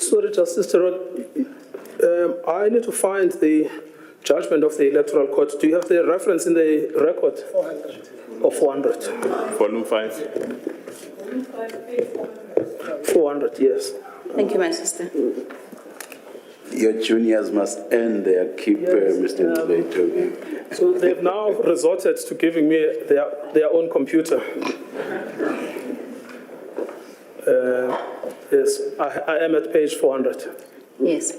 Sorry, Justice Theron, I need to find the judgment of the Electoral Court. Do you have the reference in the record? 400. Or 400? Volume 5. 400, yes. Thank you, my sister. Your juniors must earn their keep, Mr. Ngcukaitobi. So they've now resorted to giving me their own computer. Yes, I am at page 400. Yes.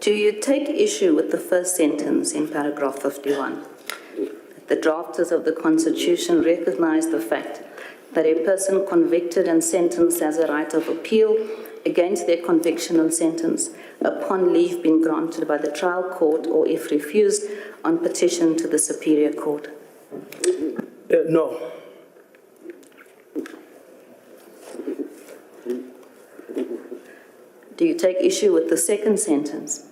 Do you take issue with the first sentence in paragraph 51? The drafters of the Constitution recognize the fact that a person convicted and sentenced has a right of appeal against their conviction and sentence upon leave being granted by the trial court or if refused on petition to the Superior Court. No. Do you take issue with the second sentence?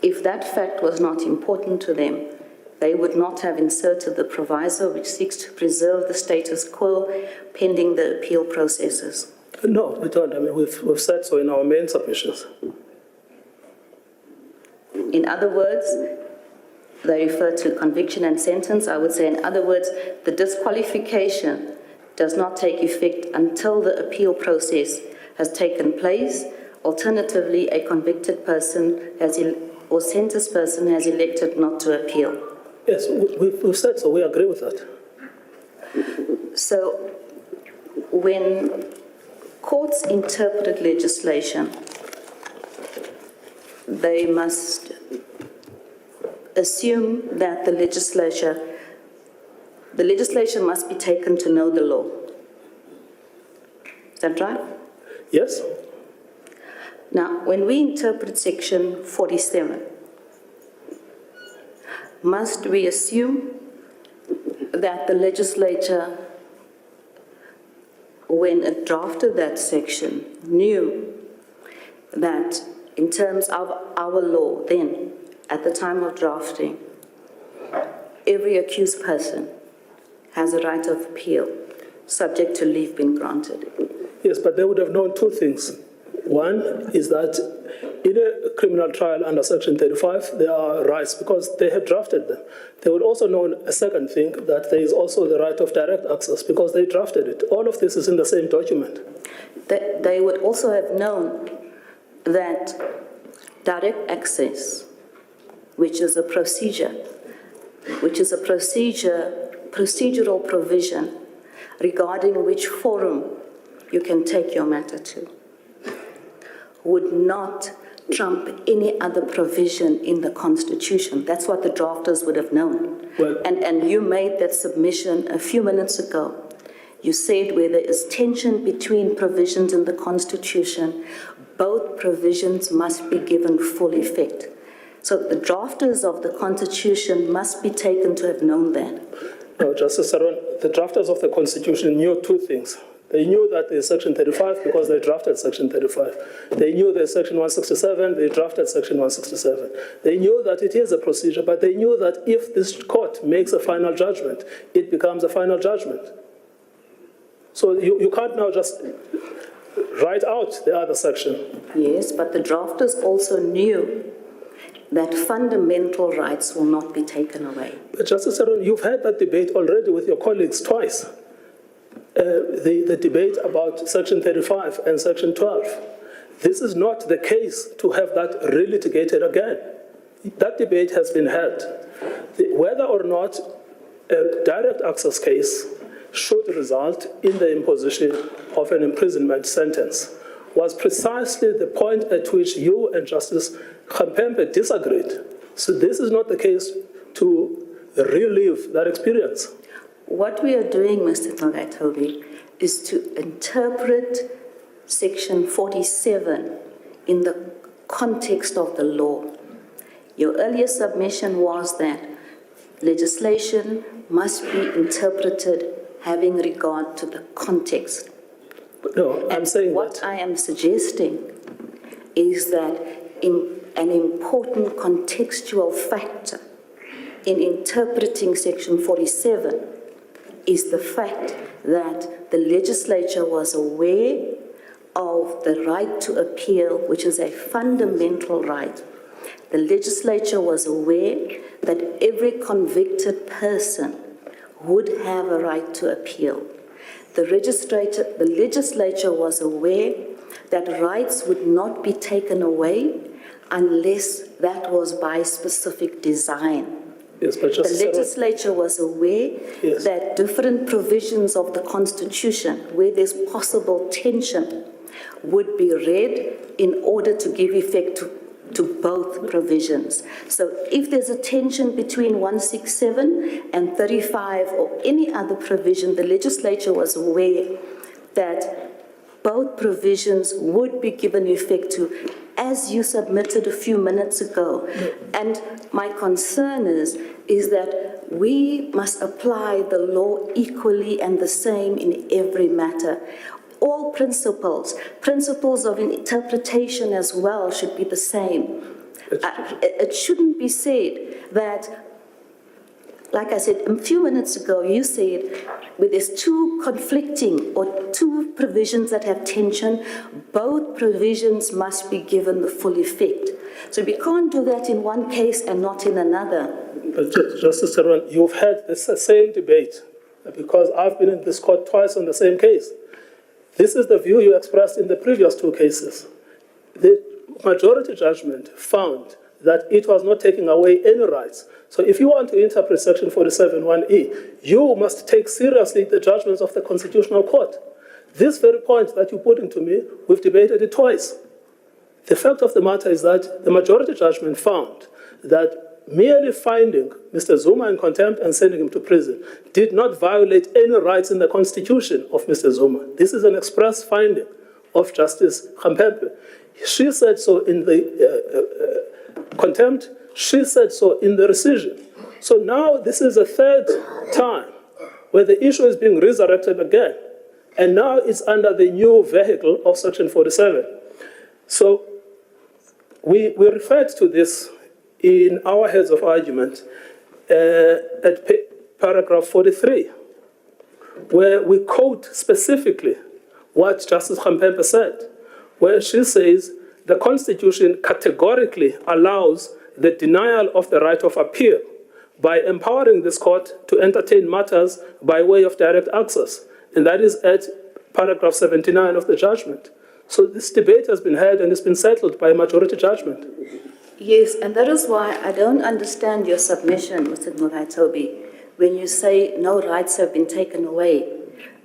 If that fact was not important to them, they would not have inserted the proviso which seeks to preserve the status quo pending the appeal processes. No, we don't. I mean, we've said so in our main submissions. In other words, they refer to conviction and sentence. I would say, in other words, the disqualification does not take effect until the appeal process has taken place. Alternatively, a convicted person or sentenced person has elected not to appeal. Yes, we've said so. We agree with that. So, when courts interpret legislation, they must assume that the legislation must be taken to know the law. Is that right? Yes. Now, when we interpret section 47, must we assume that the legislature, when it drafted that section, knew that in terms of our law then, at the time of drafting, every accused person has a right of appeal subject to leave being granted? Yes, but they would have known two things. One is that in a criminal trial under Section 35, there are rights because they have drafted them. They would also know a second thing, that there is also the right of direct access because they drafted it. All of this is in the same document. They would also have known that direct access, which is a procedural provision regarding which forum you can take your matter to, would not trump any other provision in the Constitution. That's what the drafters would have known. Well, and you made that submission a few minutes ago. You said where there is tension between provisions in the Constitution, both provisions must be given full effect. So the drafters of the Constitution must be taken to have known that. No, Justice Theron, the drafters of the Constitution knew two things. They knew that there's Section 35 because they drafted Section 35. They knew there's Section 167, they drafted Section 167. They knew that it is a procedure, but they knew that if this court makes a final judgment, it becomes a final judgment. So you can't now just write out the other section. Yes, but the drafters also knew that fundamental rights will not be taken away. But Justice Theron, you've had that debate already with your colleagues twice. The debate about Section 35 and Section 12. This is not the case to have that relitigated again. That debate has been held. Whether or not a direct access case should result in the imposition of an imprisonment sentence was precisely the point at which you and Justice Khampembe disagreed. So this is not the case to relive that experience. What we are doing, Mr. Ngcukaitobi, is to interpret Section 47 in the context of the law. Your earlier submission was that legislation must be interpreted having regard to the context. No, I'm saying what I am suggesting is that an important contextual factor in interpreting Section 47 is the fact that the legislature was aware of the right to appeal, which is a fundamental right. The legislature was aware that every convicted person would have a right to appeal. The legislature was aware that rights would not be taken away unless that was by specific design. Yes, but The legislature was aware Yes. that different provisions of the Constitution, where there's possible tension, would be read in order to give effect to both provisions. So if there's a tension between 167 and 35 or any other provision, the legislature was aware that both provisions would be given effect to, as you submitted a few minutes ago. And my concern is that we must apply the law equally and the same in every matter. All principles of interpretation as well should be the same. It shouldn't be said that, like I said a few minutes ago, you said where there's two conflicting or two provisions that have tension, both provisions must be given the full effect. So we can't do that in one case and not in another. But Justice Theron, you've had this same debate because I've been in this court twice on the same case. This is the view you expressed in the previous two cases. The majority judgment found that it was not taking away any rights. So if you want to interpret Section 47(1)(e), you must take seriously the judgments of the Constitutional Court. This very point that you're putting to me, we've debated it twice. The fact of the matter is that the majority judgment found that merely finding Mr. Zuma in contempt and sending him to prison did not violate any rights in the Constitution of Mr. Zuma. This is an express finding of Justice Khampempe. She said so in the contempt, she said so in the rescission. So now this is a third time where the issue is being resurrected again. And now it's under the new vehicle of Section 47. So we referred to this in our heads of argument at paragraph 43, where we quote specifically what Justice Khampempe said, where she says the Constitution categorically allows the denial of the right of appeal by empowering this court to entertain matters by way of direct access. And that is at paragraph 79 of the judgment. So this debate has been had and it's been settled by a majority judgment. Yes, and that is why I don't understand your submission, Mr. Ngcukaitobi, when you say no rights have been taken away,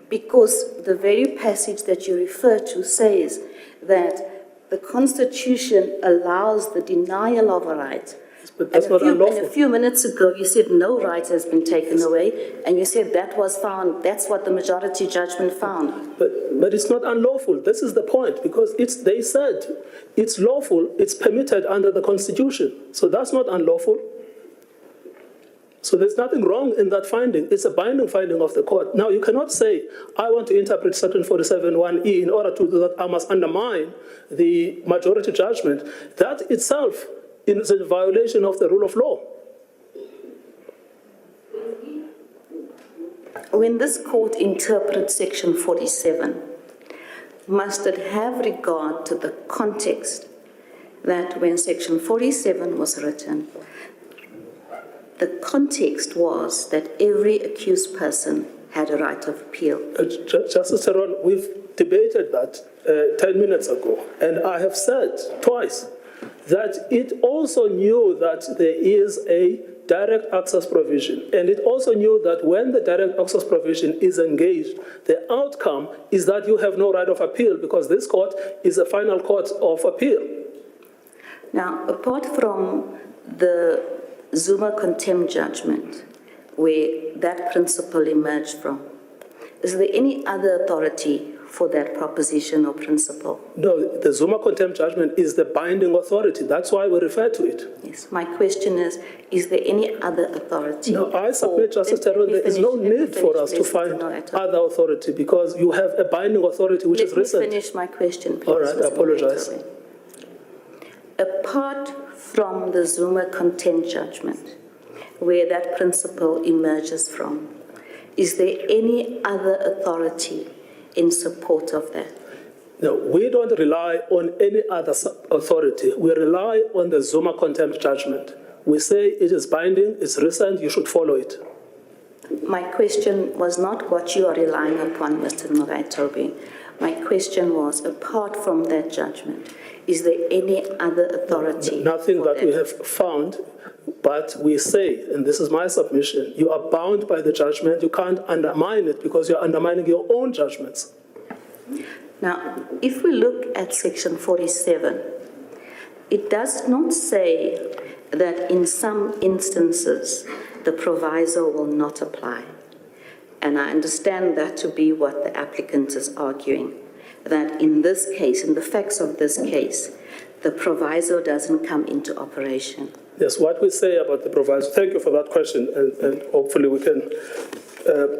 because the very passage that you refer to says that the Constitution allows the denial of a right. But that's not unlawful. And a few minutes ago, you said no right has been taken away, and you said that was found, that's what the majority judgment found. But it's not unlawful. This is the point, because they said it's lawful, it's permitted under the Constitution. So that's not unlawful. So there's nothing wrong in that finding. It's a binding finding of the court. Now, you cannot say, I want to interpret Section 47(1)(e). In order to do that, I must undermine the majority judgment. That itself is a violation of the rule of law. When this court interprets Section 47, must it have regard to the context that when Section 47 was written, the context was that every accused person had a right of appeal? Justice Theron, we've debated that 10 minutes ago, and I have said twice that it also knew that there is a direct access provision, and it also knew that when the direct access provision is engaged, the outcome is that you have no right of appeal, because this court is a final court of appeal. Now, apart from the Zuma contempt judgment, where that principle emerged from, is there any other authority for that proposition or principle? No, the Zuma contempt judgment is the binding authority. That's why we refer to it. Yes, my question is there any other authority? No, I submit, Justice Theron, there is no need for us to find other authority, because you have a binding authority which is recent. Let me finish my question, please. All right, I apologize. Apart from the Zuma contempt judgment, where that principle emerges from, is there any other authority in support of that? No, we don't rely on any other authority. We rely on the Zuma contempt judgment. We say it is binding, it's recent, you should follow it. My question was not what you are relying upon, Mr. Ngcukaitobi. My question was, apart from that judgment, is there any other authority? Nothing that we have found, but we say, and this is my submission, you are bound by the judgment, you can't undermine it because you're undermining your own judgments. Now, if we look at section 47, it does not say that in some instances the proviso will not apply. And I understand that to be what the applicant is arguing, that in this case, in the facts of this case, the proviso doesn't come into operation. Yes, what we say about the proviso, thank you for that question, and hopefully we can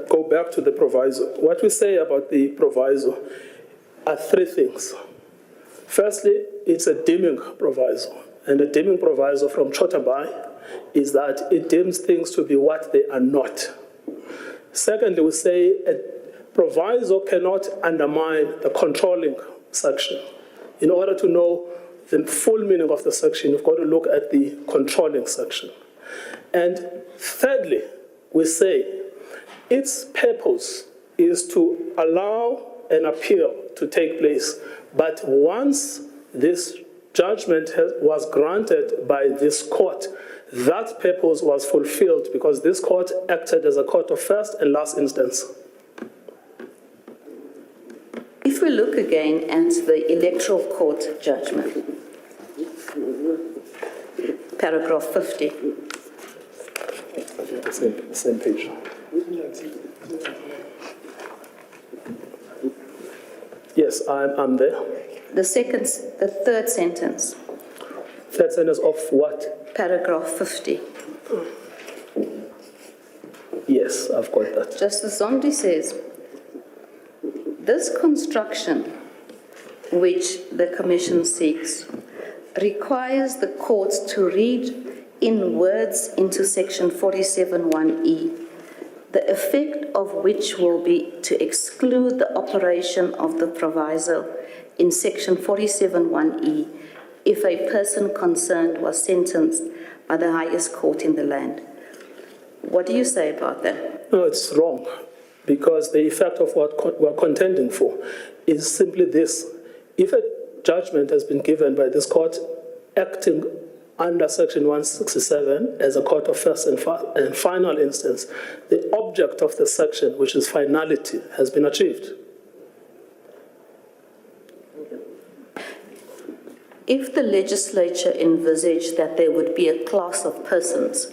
go back to the proviso. What we say about the proviso are three things. Firstly, it's a deeming proviso, and a deeming proviso from Chotabai is that it deems things to be what they are not. Secondly, we say a proviso cannot undermine the controlling section. In order to know the full meaning of the section, you've got to look at the controlling section. And thirdly, we say its purpose is to allow an appeal to take place. But once this judgment was granted by this court, that purpose was fulfilled because this court acted as a court of first and last instance. If we look again at the Electoral Court judgment, paragraph 50. Same page. Yes, I'm there. The third sentence. Third sentence of what? Paragraph 50. Yes, I've got that. Justice Zondi says, this construction which the Commission seeks requires the courts to read in words into section 47(1)(e), the effect of which will be to exclude the operation of the proviso in section 47(1)(e) if a person concerned was sentenced by the highest court in the land. What do you say about that? No, it's wrong, because the effect of what we're contending for is simply this. If a judgment has been given by this court acting under section 167 as a court of first and final instance, the object of the section, which is finality, has been achieved. If the legislature envisaged that there would be a class of persons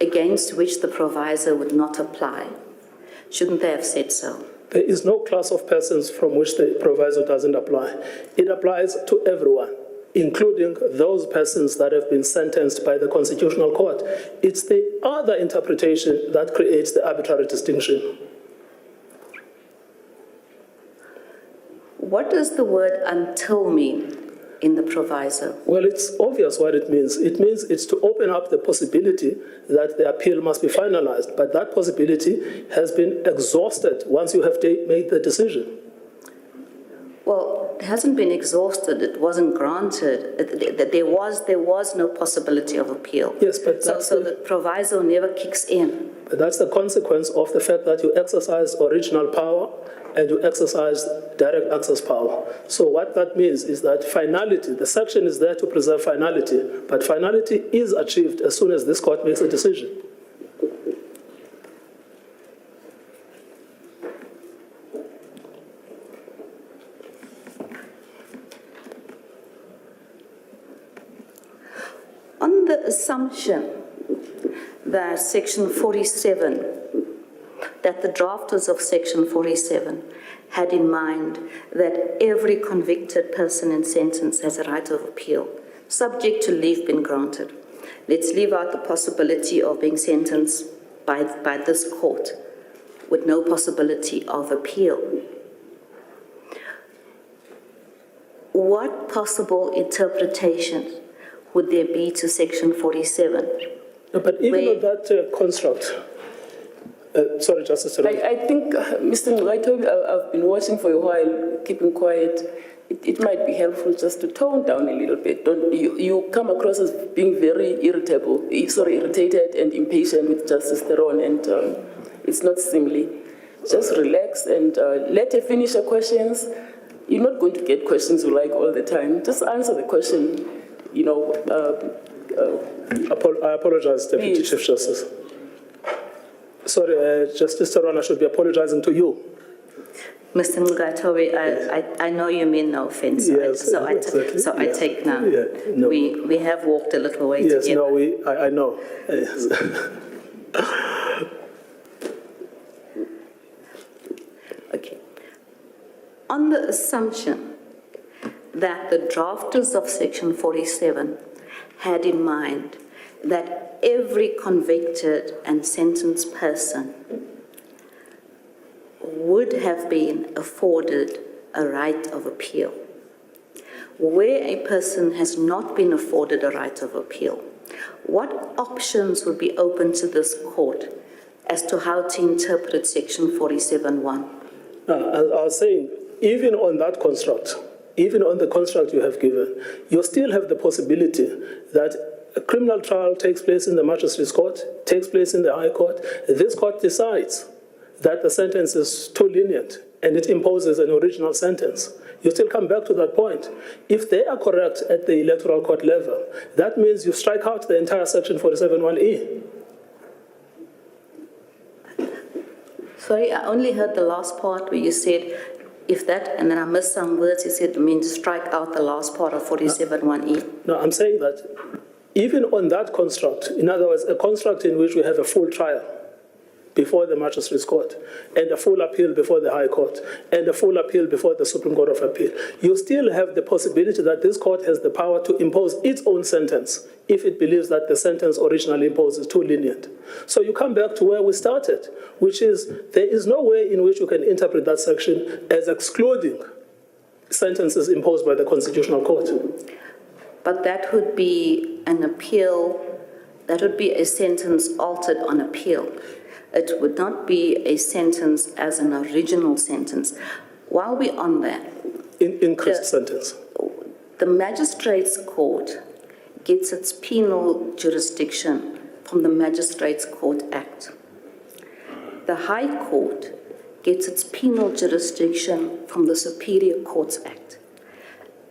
against which the proviso would not apply, shouldn't they have said so? There is no class of persons from which the proviso doesn't apply. It applies to everyone, including those persons that have been sentenced by the Constitutional Court. It's the other interpretation that creates the arbitrary distinction. What does the word until mean in the proviso? Well, it's obvious what it means. It means it's to open up the possibility that the appeal must be finalized, but that possibility has been exhausted once you have made the decision. Well, it hasn't been exhausted. It wasn't granted. There was no possibility of appeal. Yes, but so the proviso never kicks in. But that's the consequence of the fact that you exercise original power and you exercise direct access power. So what that means is that finality, the section is there to preserve finality, but finality is achieved as soon as this court makes a decision. On the assumption that Section 47, that the drafters of Section 47 had in mind that every convicted person in sentence has a right of appeal, subject to leave being granted. Let's leave out the possibility of being sentenced by this court with no possibility of appeal. What possible interpretations would there be to Section 47? No, but even on that construct, sorry, Justice Theron. I think, Mr. Ngcukaitobi, I've been watching for a while, keeping quiet. it might be helpful just to tone down a little bit. You come across as being very irritated and impatient with Justice Theron, and it's not seemly. Just relax and let her finish her questions. You're not going to get questions you like all the time. Just answer the question, I apologize, Deputy Please. Chief Justice. Sorry, Justice Theron, I should be apologizing to you. Mr. Ngcukaitobi, I know you mean no offense, Yes, so exactly. I take now. Yeah, no. We have walked a little way Yes, together. no, I know. Yes. Okay. On the assumption that the drafters of Section 47 had in mind that every convicted and sentenced person would have been afforded a right of appeal. Where a person has not been afforded a right of appeal, what options would be open to this court as to how to interpret Section 47(1)? I was saying, even on that construct, even on the construct you have given, you still have the possibility that a criminal trial takes place in the magistrate's court, takes place in the high court. This court decides that the sentence is too lenient and it imposes an original sentence. You still come back to that point. If they are correct at the electoral court level, that means you strike out the entire Section 47(1)(e). Sorry, I only heard the last part where you said, if that, and then I missed some words, you said, it means strike out the last part of 47(1)(e). No, I'm saying that even on that construct, in other words, a construct in which we have a full trial before the magistrate's court, and a full appeal before the high court, and a full appeal before the Supreme Court of Appeal, you still have the possibility that this court has the power to impose its own sentence if it believes that the sentence originally imposed is too lenient. So you come back to where we started, which is there is no way in which you can interpret that section as excluding sentences imposed by the Constitutional Court. But that would be an appeal, that would be a sentence altered on appeal. It would not be a sentence as an original sentence. While we're on that, Increased sentence. the magistrate's court gets its penal jurisdiction from the Magistrates Court Act. The High Court gets its penal jurisdiction from the Superior Courts Act.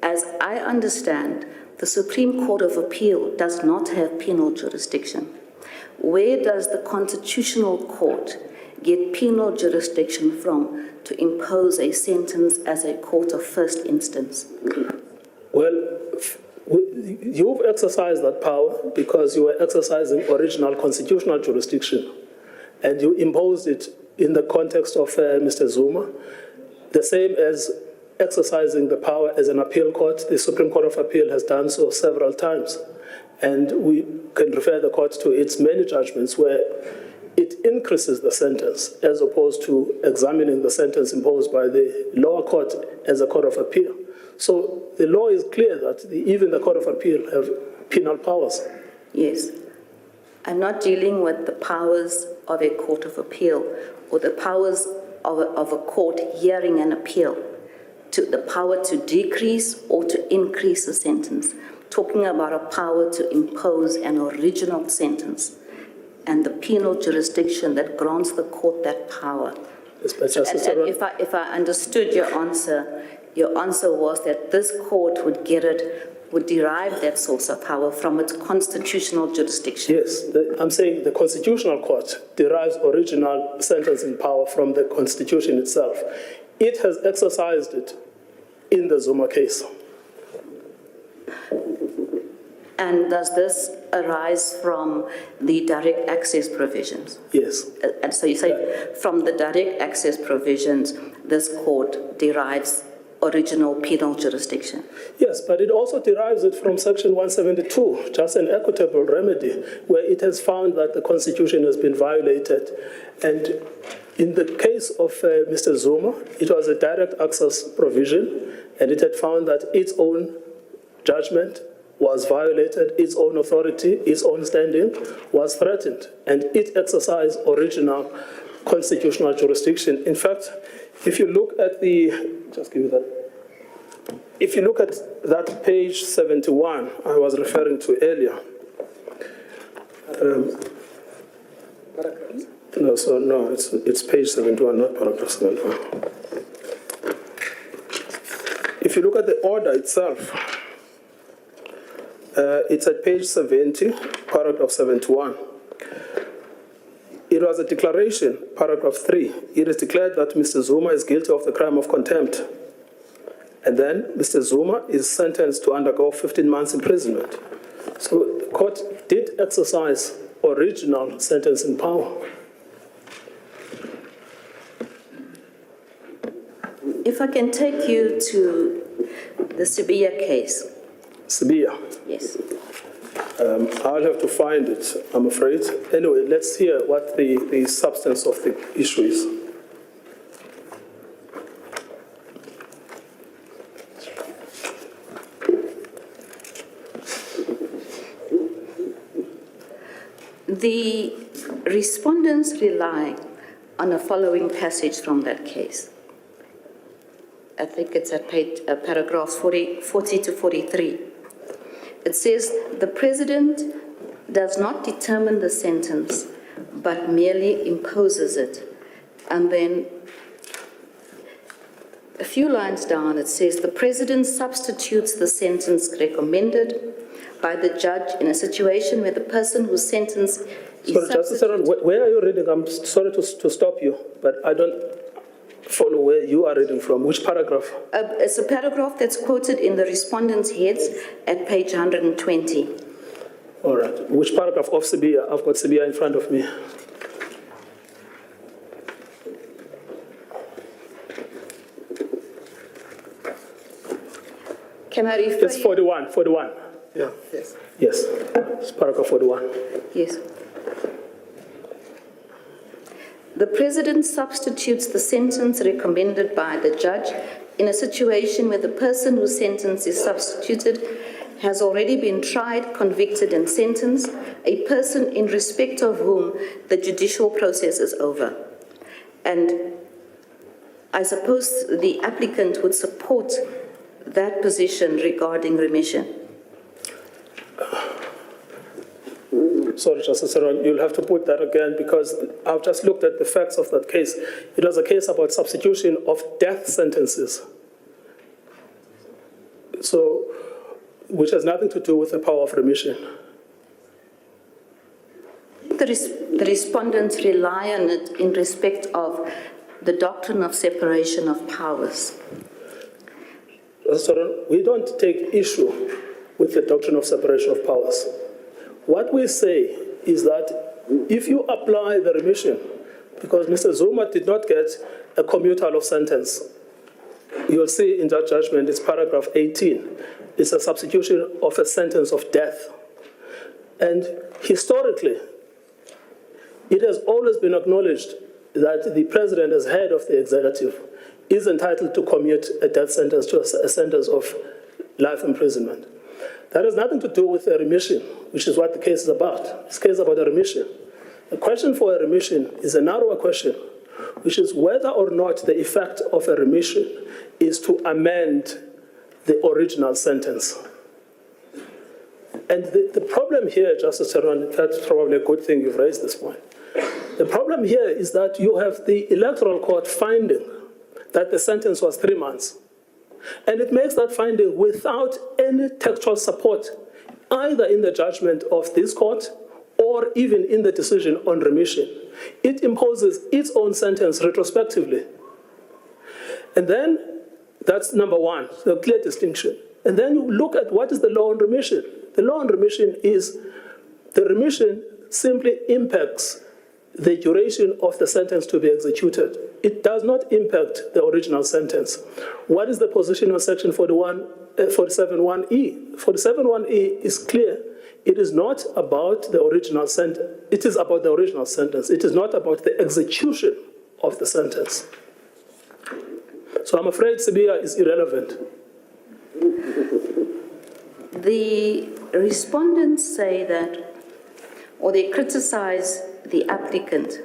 As I understand, the Supreme Court of Appeal does not have penal jurisdiction. Where does the Constitutional Court get penal jurisdiction from to impose a sentence as a court of first instance? Well, you've exercised that power because you were exercising original constitutional jurisdiction, and you imposed it in the context of Mr. Zuma, the same as exercising the power as an appeal court. The Supreme Court of Appeal has done so several times, and we can refer the court to its many judgments where it increases the sentence as opposed to examining the sentence imposed by the lower court as a court of appeal. So the law is clear that even the Court of Appeal have penal powers. Yes. I'm not dealing with the powers of a court of appeal or the powers of a court hearing an appeal, to the power to decrease or to increase a sentence. Talking about a power to impose an original sentence and the penal jurisdiction that grants the court that power. And if I understood your answer was that this court would derive that source of power from its constitutional jurisdiction. Yes, I'm saying the Constitutional Court derives original sentencing power from the Constitution itself. It has exercised it in the Zuma case. And does this arise from the direct access provisions? Yes. And so you say from the direct access provisions, this court derives original penal jurisdiction? Yes, but it also derives it from Section 172, just an equitable remedy, where it has found that the Constitution has been violated. And in the case of Mr. Zuma, it was a direct access provision, and it had found that its own judgment was violated, its own authority, its own standing was threatened, and it exercised original constitutional jurisdiction. In fact, if you look at the, just give me that. if you look at that page 71 I was referring to earlier, it's page 71, not paragraph 71. If you look at the order itself, it's at page 70, paragraph 71. It was a declaration, paragraph 3. It is declared that Mr. Zuma is guilty of the crime of contempt. And then Mr. Zuma is sentenced to undergo 15 months imprisonment. So the court did exercise original sentencing power. If I can take you to the Sibiya case. Sibiya. Yes. I'll have to find it, I'm afraid. Anyway, let's hear what the substance of the issue is. The respondents rely on a following passage from that case. I think it's at paragraphs 40 to 43. It says, the president does not determine the sentence, but merely imposes it. And then a few lines down, it says, the president substitutes the sentence recommended by the judge in a situation where the person whose sentence is Sorry, Justice Theron, where are you reading? I'm sorry to stop you, but I don't follow where you are reading from. Which paragraph? It's a paragraph that's quoted in the respondent's heads at page 120. All right. Which paragraph of Sibiya? I've got Sibiya in front of me. Can I refer It's you? 41. Yeah, yes. Yes, it's paragraph 41. Yes. The president substitutes the sentence recommended by the judge in a situation where the person whose sentence is substituted has already been tried, convicted, and sentenced, a person in respect of whom the judicial process is over. And I suppose the applicant would support that position regarding remission. Sorry, Justice Theron, you'll have to put that again because I've just looked at the facts of that case. It was a case about substitution of death sentences. So, which has nothing to do with the power of remission. The respondents rely on it in respect of the doctrine of separation of powers. Justice Theron, we don't take issue with the doctrine of separation of powers. What we say is that if you apply the remission, because Mr. Zuma did not get a commutal of sentence, you'll see in that judgment, it's paragraph 18. It's a substitution of a sentence of death. And historically, it has always been acknowledged that the president, as head of the executive, is entitled to commute a death sentence to a sentence of life imprisonment. That has nothing to do with a remission, which is what the case is about. This case is about a remission. The question for a remission is a narrower question, which is whether or not the effect of a remission is to amend the original sentence. And the problem here, Justice Theron, that's probably a good thing you've raised this point. The problem here is that you have the electoral court finding that the sentence was 3 months. And it makes that finding without any textual support, either in the judgment of this court or even in the decision on remission. It imposes its own sentence retrospectively. And then, that's number one, the clear distinction. And then you look at what is the law on remission. The law on remission is the remission simply impacts the duration of the sentence to be executed. It does not impact the original sentence. What is the position on section 47(1)(e)? 47(1)(e) is clear. It is not about the original sentence. It is about the original sentence. It is not about the execution of the sentence. So I'm afraid Sibiya is irrelevant. The respondents say that, or they criticize the applicant.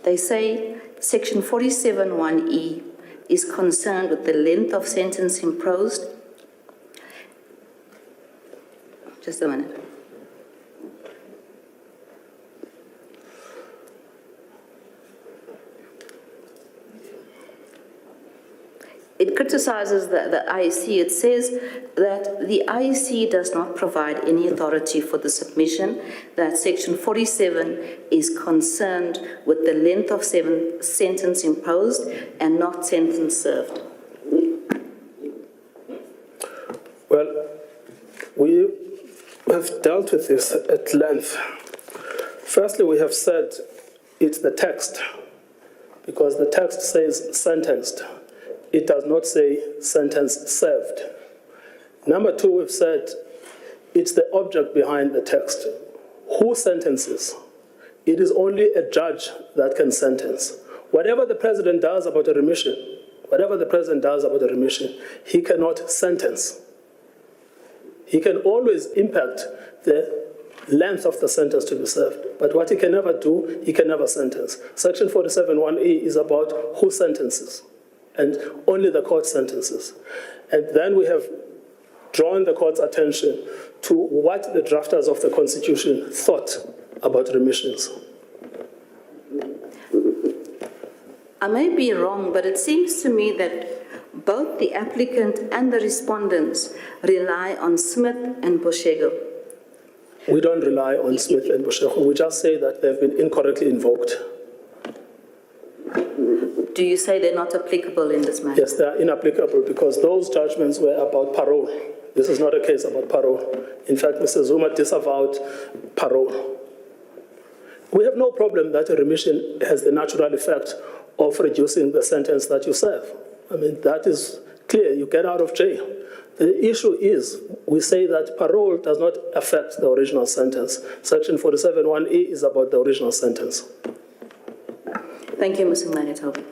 They say section 47(1)(e) is concerned with the length of sentence imposed. Just a minute. It criticizes the IEC. It says that the IEC does not provide any authority for the submission, that Section 47 is concerned with the length of sentence imposed and not sentence served. Well, we have dealt with this at length. Firstly, we have said it's the text, because the text says sentenced. It does not say sentence served. Number two, we've said it's the object behind the text. Who sentences? It is only a judge that can sentence. Whatever the president does about a remission, he cannot sentence. He can always impact the length of the sentence to be served. But what he can never do, he can never sentence. Section 47(1)(e) is about who sentences, and only the court sentences. And then we have drawn the court's attention to what the drafters of the Constitution thought about remissions. I may be wrong, but it seems to me that both the applicant and the respondents rely on Smith and Boshego. We don't rely on Smith and Boshego. We just say that they've been incorrectly invoked. Do you say they're not applicable in this matter? Yes, they are inapplicable because those judgments were about parole. This is not a case about parole. In fact, Mr. Zuma disavowed parole. We have no problem that a remission has the natural effect of reducing the sentence that you serve. I mean, that is clear. You get out of jail. The issue is, we say that parole does not affect the original sentence. Section 47(1)(e) is about the original sentence. Thank you, Mr. Ngcukaitobi.